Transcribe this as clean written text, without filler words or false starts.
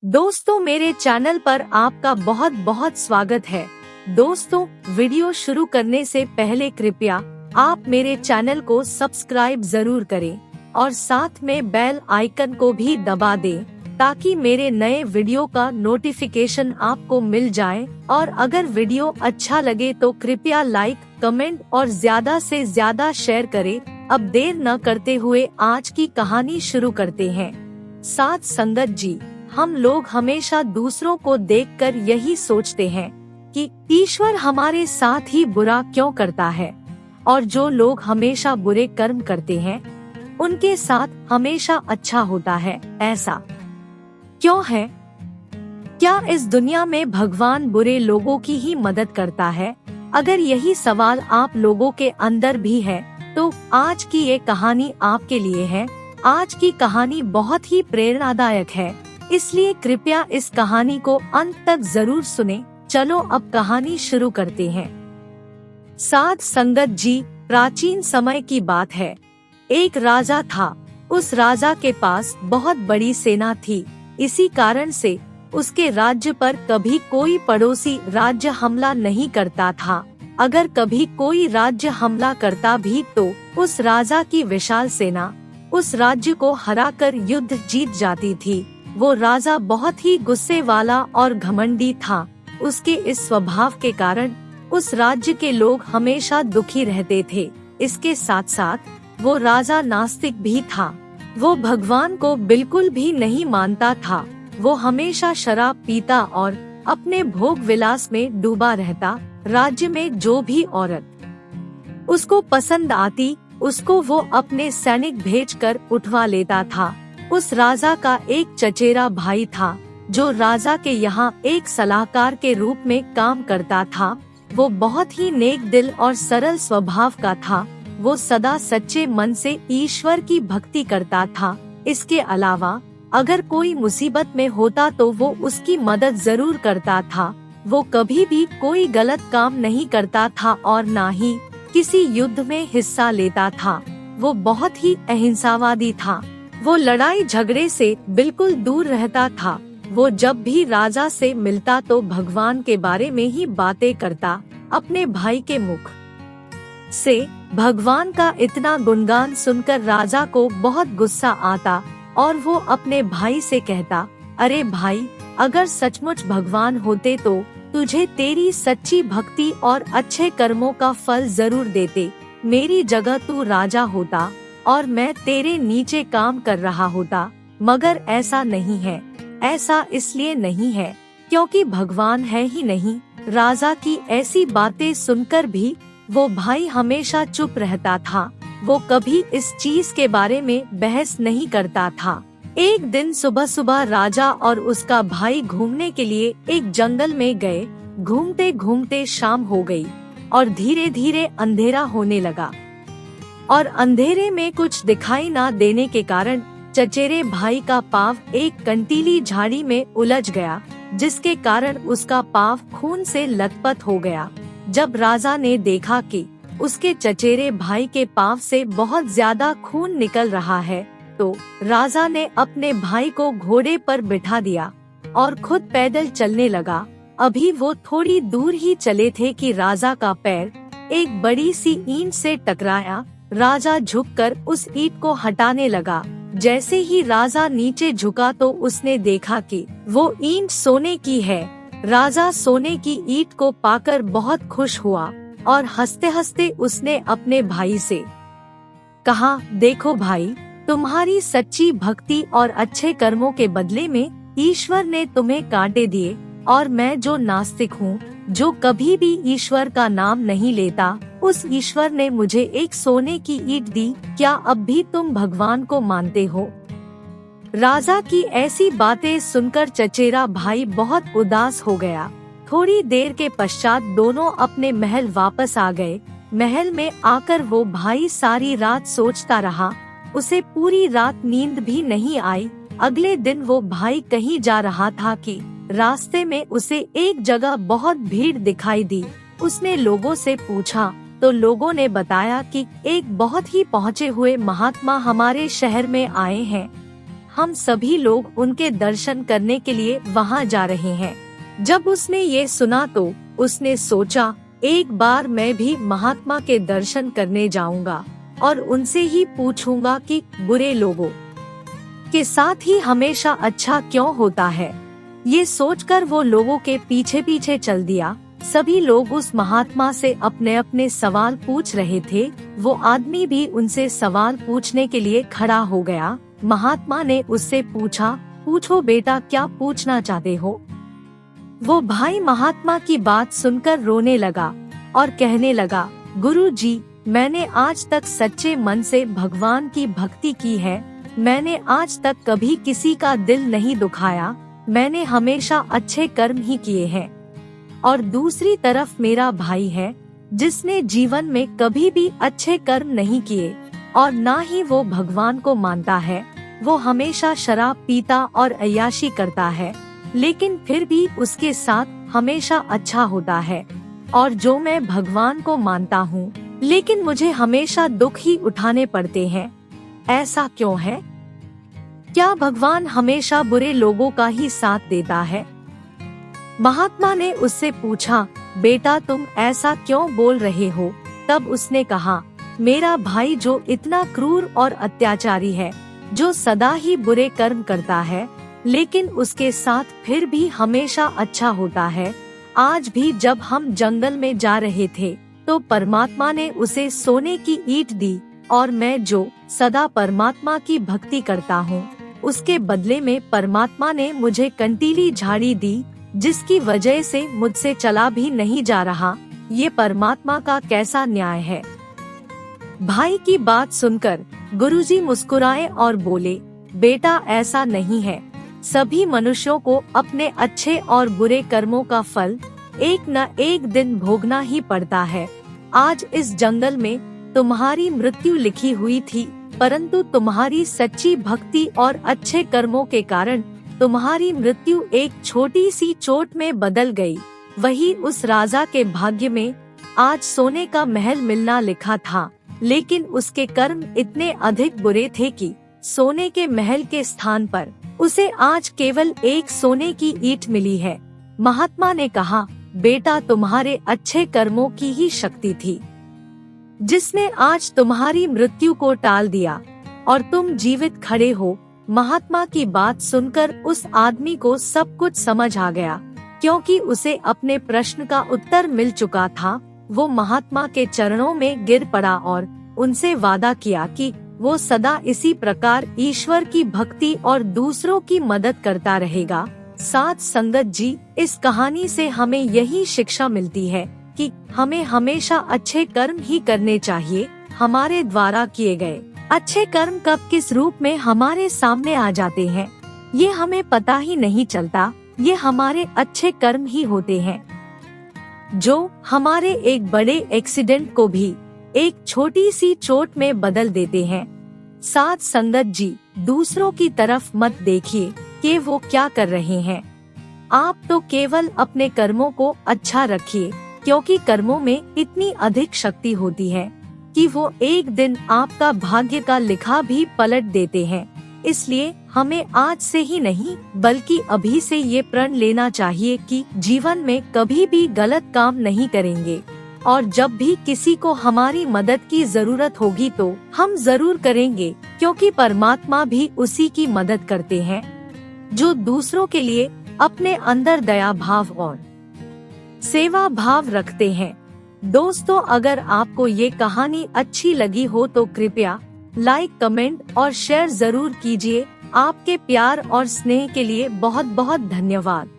दोस्तों, मेरे चैनल पर आपका बहुत बहुत स्वागत है। दोस्तों, वीडियो शुरू करने से पहले कृपया आप मेरे चैनल को सब्सक्राइब जरूर करें और साथ में बेल आइकन को भी दबा दें ताकि मेरे नए वीडियो का नोटिफिकेशन आपको मिल जाए। और अगर वीडियो अच्छा लगे तो कृपया लाइक, कमेंट और ज्यादा से ज्यादा शेयर करें। अब देर न करते हुए आज की कहानी शुरू करते हैं। साथ संगत जी, हम लोग हमेशा दूसरों को देखकर यही सोचते हैं कि ईश्वर हमारे साथ ही बुरा क्यों करता है, और जो लोग हमेशा बुरे कर्म करते हैं उनके साथ हमेशा अच्छा होता है। ऐसा क्यों है? क्या इस दुनिया में भगवान बुरे लोगों की ही मदद करता है? अगर यही सवाल आप लोगों के अंदर भी है तो आज की ये कहानी आपके लिए है। आज की कहानी बहुत ही प्रेरणादायक है, इसलिए कृपया इस कहानी को अंत तक जरूर सुने। चलो अब कहानी शुरू करते हैं। साध संगत जी, प्राचीन समय की बात है। एक राजा था। उस राजा के पास बहुत बड़ी सेना थी। इसी कारण से उसके राज्य पर कभी कोई पड़ोसी राज्य हमला नहीं करता था। अगर कभी कोई राज्य हमला करता भी तो उस राजा की विशाल सेना उस राज्य को हराकर युद्ध जीत जाती थी। वो राजा बहुत ही गुस्से वाला और घमंडी था। उसके इस स्वभाव के कारण उस राज्य के लोग हमेशा दुखी रहते थे। इसके साथ साथ वो राजा नास्तिक भी था। वो भगवान को बिल्कुल भी नहीं मानता था। वो हमेशा शराब पीता और अपने भोग विलास में डूबा रहता। राज्य में जो भी औरत उसको पसंद आती उसको वो अपने सैनिक भेजकर उठवा लेता था। उस राजा का एक चचेरा भाई था जो राजा के यहाँ एक सलाहकार के रूप में काम करता था। वो बहुत ही नेक दिल और सरल स्वभाव का था। वो सदा सच्चे मन से ईश्वर की भक्ति करता था। इसके अलावा अगर कोई मुसीबत में होता तो वो उसकी मदद जरूर करता था। वो कभी भी कोई गलत काम नहीं करता था और ना ही किसी युद्ध में हिस्सा लेता था। वो बहुत ही अहिंसावादी था। वो लड़ाई झगड़े से बिल्कुल दूर रहता था। वो जब भी राजा से मिलता तो भगवान के बारे में ही बातें करता। अपने भाई के मुख से भगवान का इतना गुणगान सुनकर राजा को बहुत गुस्सा आता और वो अपने भाई से कहता, अरे भाई, अगर सचमुच भगवान होते तो तुझे तेरी सच्ची भक्ति और अच्छे कर्मों का फल जरूर देते। मेरी जगह तू राजा होता और मैं तेरे नीचे काम कर रहा होता, मगर ऐसा नहीं है। ऐसा इसलिए नहीं है क्योंकि भगवान है ही नहीं। राजा की ऐसी बातें सुनकर भी वो भाई हमेशा चुप रहता था। वो कभी इस चीज के बारे में बहस नहीं करता था। एक दिन सुबह सुबह राजा और उसका भाई घूमने के लिए एक जंगल में गए। घूमते घूमते शाम हो गई और धीरे धीरे अंधेरा होने लगा और अंधेरे में कुछ दिखाई ना देने के कारण चचेरे भाई का पाँव एक कंटीली झाड़ी में उलझ गया, जिसके कारण उसका पाँव खून से लथपथ हो गया। जब राजा ने देखा कि उसके चचेरे भाई के पाँव से बहुत ज्यादा खून निकल रहा है तो राजा ने अपने भाई को घोड़े पर बिठा दिया और खुद पैदल चलने लगा। अभी वो थोड़ी दूर ही चले थे कि राजा का पैर एक बड़ी सी ईंट से टकराया। राजा झुककर उस ईंट को हटाने लगा। जैसे ही राजा नीचे झुका तो उसने देखा कि वो ईंट सोने की है। राजा सोने की ईंट को पाकर बहुत खुश हुआ और हंसते हंसते उसने अपने भाई से कहा, देखो भाई, तुम्हारी सच्ची भक्ति और अच्छे कर्मों के बदले में ईश्वर ने तुम्हें कांटे दिए, और मैं जो नास्तिक हूँ, जो कभी भी ईश्वर का नाम नहीं लेता, उस ईश्वर ने मुझे एक सोने की ईंट दी। क्या अब भी तुम भगवान को मानते हो? राजा की ऐसी बातें सुनकर चचेरा भाई बहुत उदास हो गया। थोड़ी देर के पश्चात दोनों अपने महल वापस आ गए। महल में आकर वो भाई सारी रात सोचता रहा। उसे पूरी रात नींद भी नहीं आई। अगले दिन वो भाई कहीं जा रहा था कि रास्ते में उसे एक जगह बहुत भीड़ दिखाई दी। उसने लोगों से पूछा तो लोगों ने बताया कि एक बहुत ही पहुँचे हुए महात्मा हमारे शहर में आए हैं। हम सभी लोग उनके दर्शन करने के लिए वहाँ जा रहे हैं। जब उसने ये सुना तो उसने सोचा, एक बार मैं भी महात्मा के दर्शन करने जाऊंगा और उनसे ही पूछूंगा कि बुरे लोगों के साथ ही हमेशा अच्छा क्यों होता है। ये सोचकर वो लोगों के पीछे पीछे चल दिया। सभी लोग उस महात्मा से अपने अपने सवाल पूछ रहे थे। वो आदमी भी उनसे सवाल पूछने के लिए खड़ा हो गया। महात्मा ने उससे पूछा, पूछो बेटा, क्या पूछना चाहते हो। वो भाई महात्मा की बात सुनकर रोने लगा और कहने लगा, गुरु जी, मैंने आज तक सच्चे मन से भगवान की भक्ति की है। मैंने आज तक कभी किसी का दिल नहीं दुखाया। मैंने हमेशा अच्छे कर्म ही किए हैं। और दूसरी तरफ मेरा भाई है जिसने जीवन में कभी भी अच्छे कर्म नहीं किए और ना ही वो भगवान को मानता है। वो हमेशा शराब पीता और अय्याशी करता है, लेकिन फिर भी उसके साथ हमेशा अच्छा होता है। और जो मैं भगवान को मानता हूँ, लेकिन मुझे हमेशा दुख ही उठाने पड़ते हैं। ऐसा क्यों है? क्या भगवान हमेशा बुरे लोगों का ही साथ देता है? महात्मा ने उससे पूछा, बेटा तुम ऐसा क्यों बोल रहे हो? तब उसने कहा, मेरा भाई जो इतना क्रूर और अत्याचारी है, जो सदा ही बुरे कर्म करता है, लेकिन उसके साथ फिर भी हमेशा अच्छा होता है। आज भी जब हम जंगल में जा रहे थे तो परमात्मा ने उसे सोने की ईंट दी और मैं जो सदा परमात्मा की भक्ति करता हूँ, उसके बदले में परमात्मा ने मुझे कंटीली झाड़ी दी, जिसकी वजह से मुझसे चला भी नहीं जा रहा। ये परमात्मा का कैसा न्याय है। भाई की बात सुनकर गुरुजी मुस्कुराए और बोले, बेटा ऐसा नहीं है। सभी मनुष्यों को अपने अच्छे और बुरे कर्मों का फल एक न एक दिन भोगना ही पड़ता है। आज इस जंगल में तुम्हारी मृत्यु लिखी हुई थी, परंतु तुम्हारी सच्ची भक्ति और अच्छे कर्मों के कारण तुम्हारी मृत्यु एक छोटी सी चोट में बदल गई। वही उस राजा के भाग्य में आज सोने का महल मिलना लिखा था, लेकिन उसके कर्म इतने अधिक बुरे थे कि सोने के महल के स्थान पर उसे आज केवल एक सोने की ईंट मिली है। महात्मा ने कहा, बेटा तुम्हारे अच्छे कर्मों की ही शक्ति थी जिसने आज तुम्हारी मृत्यु को टाल दिया और तुम जीवित खड़े हो। महात्मा की बात सुनकर उस आदमी को सब कुछ समझ आ गया, क्योंकि उसे अपने प्रश्न का उत्तर मिल चुका था। वो महात्मा के चरणों में गिर पड़ा और उनसे वादा किया कि वो सदा इसी प्रकार ईश्वर की भक्ति और दूसरों की मदद करता रहेगा। साथ संगत जी, इस कहानी से हमें यही शिक्षा मिलती है कि हमें हमेशा अच्छे कर्म ही करने चाहिए। हमारे द्वारा किए गए अच्छे कर्म कब किस रूप में हमारे सामने आ जाते हैं, ये हमें पता ही नहीं चलता। ये हमारे अच्छे कर्म ही होते हैं जो हमारे एक बड़े एक्सीडेंट को भी एक छोटी सी चोट में बदल देते हैं। साथ संगत जी, दूसरों की तरफ मत देखिए कि वो क्या कर रहे हैं। आप तो केवल अपने कर्मों को अच्छा रखिए, क्योंकि कर्मों में इतनी अधिक शक्ति होती है कि वो एक दिन आपका भाग्य का लिखा भी पलट देते हैं। इसलिए हमें आज से ही नहीं बल्कि अभी से ये प्रण लेना चाहिए कि जीवन में कभी भी गलत काम नहीं करेंगे, और जब भी किसी को हमारी मदद की जरूरत होगी तो हम जरूर करेंगे, क्योंकि परमात्मा भी उसी की मदद करते हैं जो दूसरों के लिए अपने अंदर दया भाव और सेवा भाव रखते हैं। दोस्तों, अगर आपको ये कहानी अच्छी लगी हो तो कृपया लाइक, कमेंट और शेयर जरूर कीजिए। आपके प्यार और स्नेह के लिए बहुत बहुत धन्यवाद।